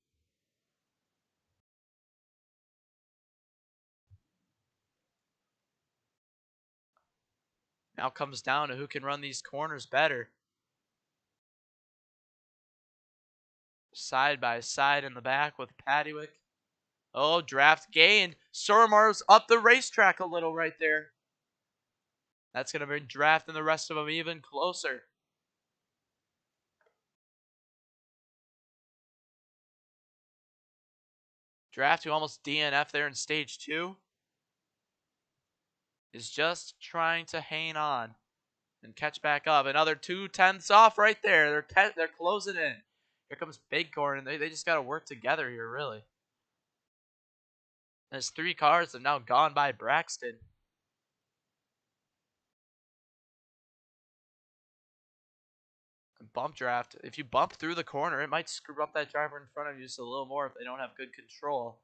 Now comes down to who can run these corners better. Side by side in the back with Paddywick. Oh, draft gained. Soromar's up the racetrack a little right there. That's going to bring Draft and the rest of them even closer. Draft, who almost DNF there in stage 2, is just trying to hang on and catch back up. Another 2/10 off right there. They're closing in. Here comes Bighorn, and they just got to work together here, really. There's 3 cars that have now gone by Braxton. Bump draft. If you bump through the corner, it might screw up that driver in front of you just a little more if they don't have good control.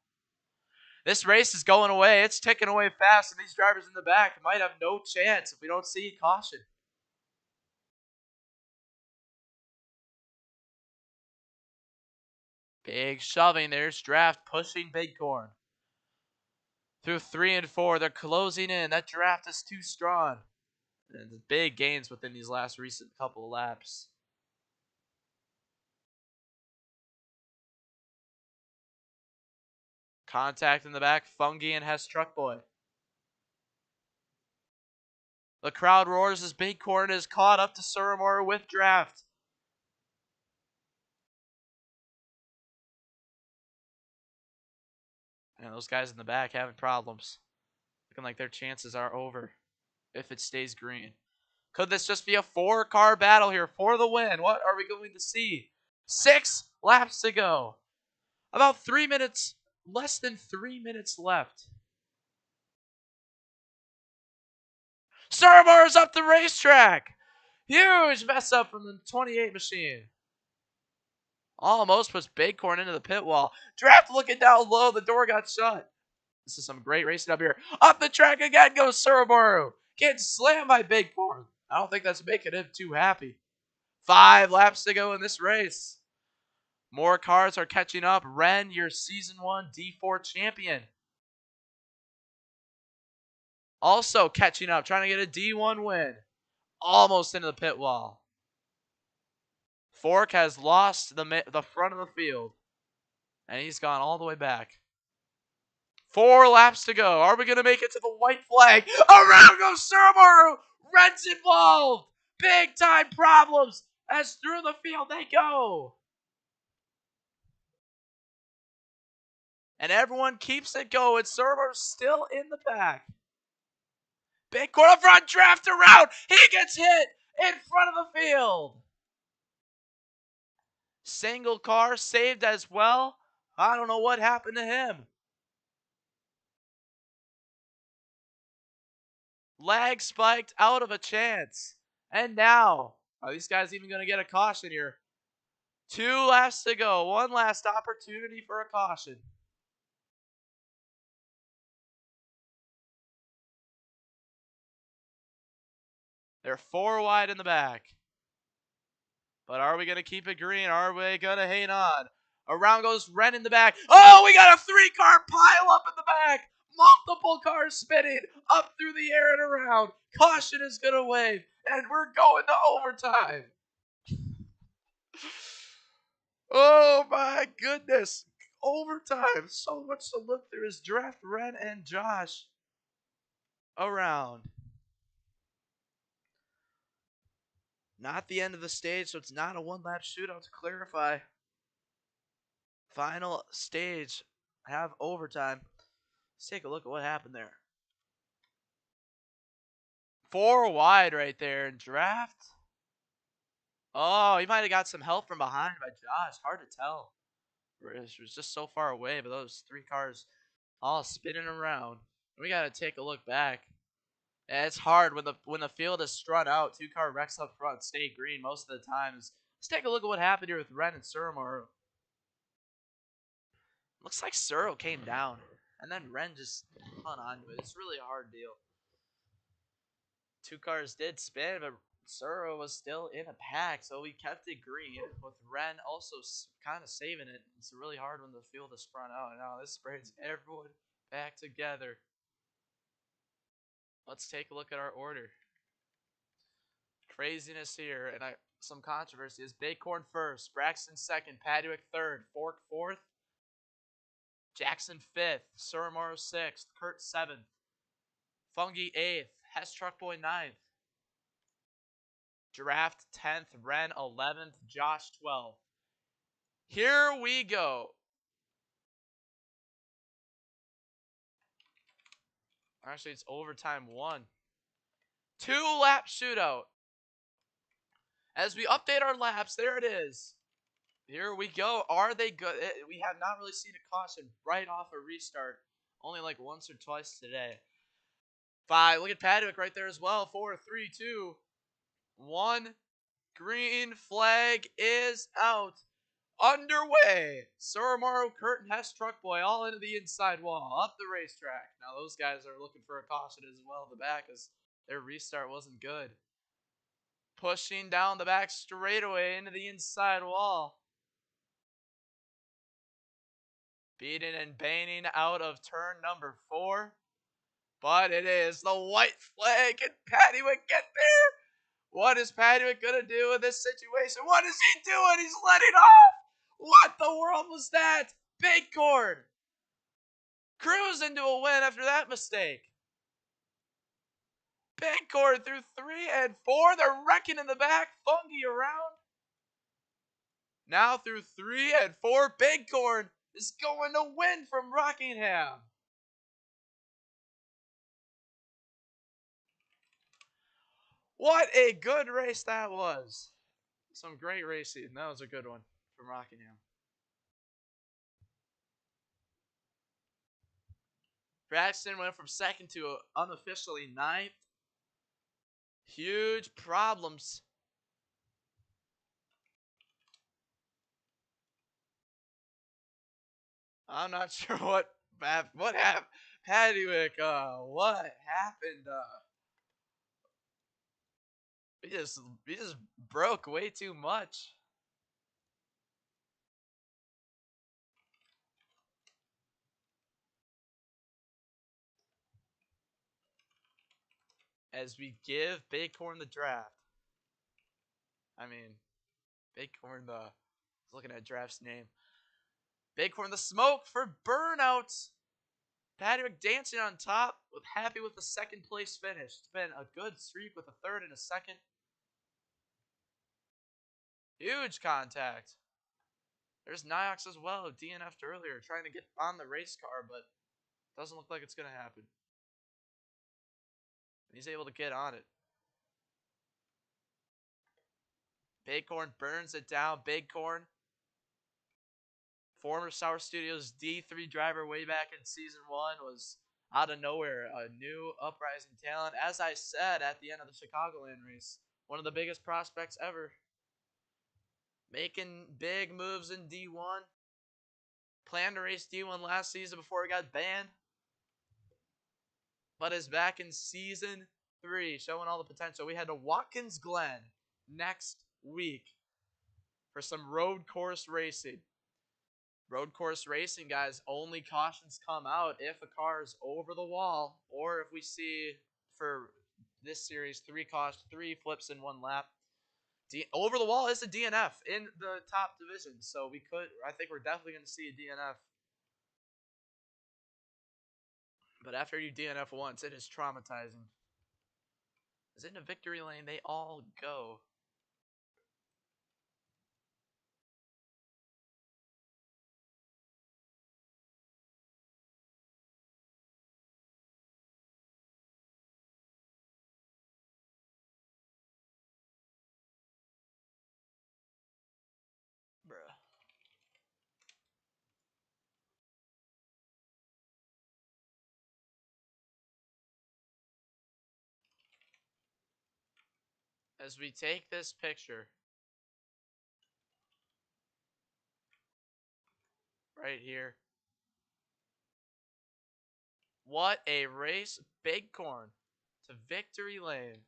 This race is going away. It's ticking away fast, and these drivers in the back might have no chance if we don't see caution. Big shoving. There's Draft pushing Bighorn. Through 3 and 4, they're closing in. That Draft is too strong. And big gains within these last recent couple of laps. Contact in the back. Fungi and Hess Truck Boy. The crowd roars as Bighorn is caught up to Surmore with Draft. And those guys in the back having problems. Looking like their chances are over if it stays green. Could this just be a 4-car battle here for the win? What are we going to see? 6 laps to go. About 3 minutes, less than 3 minutes left. Surmore's up the racetrack. Huge mess up from the 28 machine. Almost puts Bighorn into the pit wall. Draft looking down low. The door got shut. This is some great racing up here. Up the track again goes Surmoru. Getting slammed by Bighorn. I don't think that's making him too happy. 5 laps to go in this race. More cars are catching up. Ren, your Season 1 D4 champion. Also catching up, trying to get a D1 win. Almost into the pit wall. Fork has lost the front of the field. And he's gone all the way back. 4 laps to go. Are we going to make it to the white flag? Around goes Subaru. Ren's involved. Big time problems as through the field they go. And everyone keeps it going. Subaru's still in the pack. Bighorn up front, Draft around. He gets hit in front of the field. Single car saved as well. I don't know what happened to him. Lag spiked out of a chance. And now, are these guys even going to get a caution here? 2 laps to go. One last opportunity for a caution. They're 4 wide in the back. But are we going to keep it green? Are we going to hang on? Around goes Ren in the back. Oh, we got a 3-car pile up in the back. Multiple cars spinning up through the air and around. Caution is going to wave. And we're going to overtime. Oh my goodness. Overtime. So much to look through as Draft, Ren, and Josh around. Not the end of the stage, so it's not a 1-lap shootout, to clarify. Final stage, have overtime. Let's take a look at what happened there. 4 wide right there in Draft. Oh, he might have got some help from behind by Josh. Hard to tell. It was just so far away, but those 3 cars all spinning around. We got to take a look back. And it's hard when the field is strung out. 2-car wrecks up front stay green most of the times. Let's take a look at what happened here with Ren and Surmar. Looks like Suro came down, and then Ren just hung on to it. It's really a hard deal. 2 cars did spin, but Suro was still in a pack, so we kept it green, with Ren also kind of saving it. It's really hard when the field is sprung out. Now this brings everyone back together. Let's take a look at our order. Craziness here, and some controversy is Bighorn first, Braxton second, Padwick third, Fork fourth, Jackson fifth, Surmar sixth, Kurt seventh, Fungi eighth, Hess Truckboy ninth, Draft 10th, Ren 11th, Josh 12th. Here we go. Actually, it's overtime 1. 2-lap shootout. As we update our laps, there it is. Here we go. Are they good? We have not really seen a caution right off a restart. Only like once or twice today. 5. Look at Padwick right there as well. 4, 3, 2, 1. Green flag is out. Underway. Surmar, Kurt, and Hess Truckboy all into the inside wall. Up the racetrack. Now those guys are looking for a caution as well in the back as their restart wasn't good. Pushing down the back straightaway into the inside wall. Beating and banging out of turn number 4. But it is the white flag. Can Padwick get there? What is Padwick going to do in this situation? What is he doing? He's letting off. What the world was that? Bighorn. Cruise into a win after that mistake. Bighorn through 3 and 4. They're wrecking in the back. Fungi around. Now through 3 and 4. Bighorn is going to win from Rockingham. What a good race that was. Some great racing. That was a good one from Rockingham. Braxton went from 2nd to unofficially 9th. Huge problems. I'm not sure what happened. Padwick, what happened? He just broke way too much. As we give Bighorn the draft. I mean, Bighorn looking at draft's name. Bighorn the smoke for burnouts. Padwick dancing on top, happy with the 2nd place finish. It's been a good streak with a 3rd and a 2nd. Huge contact. There's Niox as well, who DNF'd earlier, trying to get on the race car, but doesn't look like it's going to happen. He's able to get on it. Bighorn burns it down. Bighorn, former Sour Studios D3 driver way back in Season 1, was out of nowhere a new uprising talent. As I said at the end of the Chicagoland race, one of the biggest prospects ever. Making big moves in D1. Planned to race D1 last season before it got banned. But is back in Season 3, showing all the potential. We head to Watkins Glen next week for some road course racing. Road course racing, guys, only cautions come out if a car is over the wall, or if we see, for this series, 3 flips in 1 lap. Over the wall is a DNF in the top division, so I think we're definitely going to see a DNF. But after you DNF once, it is traumatizing. Is it in a victory lane? They all go. Bruh. As we take this picture right here. What a race. Bighorn to victory lane.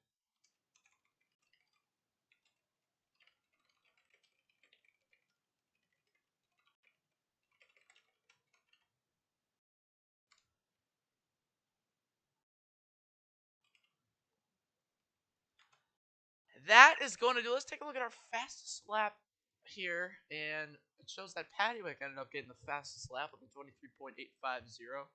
That is going to do. Let's take a look at our fastest lap here. And it shows that Paddywick ended up getting the fastest lap with a 23.850.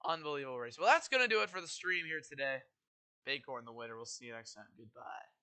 Unbelievable race. Well, that's going to do it for the stream here today. Bighorn the winner. We'll see you next time. Goodbye.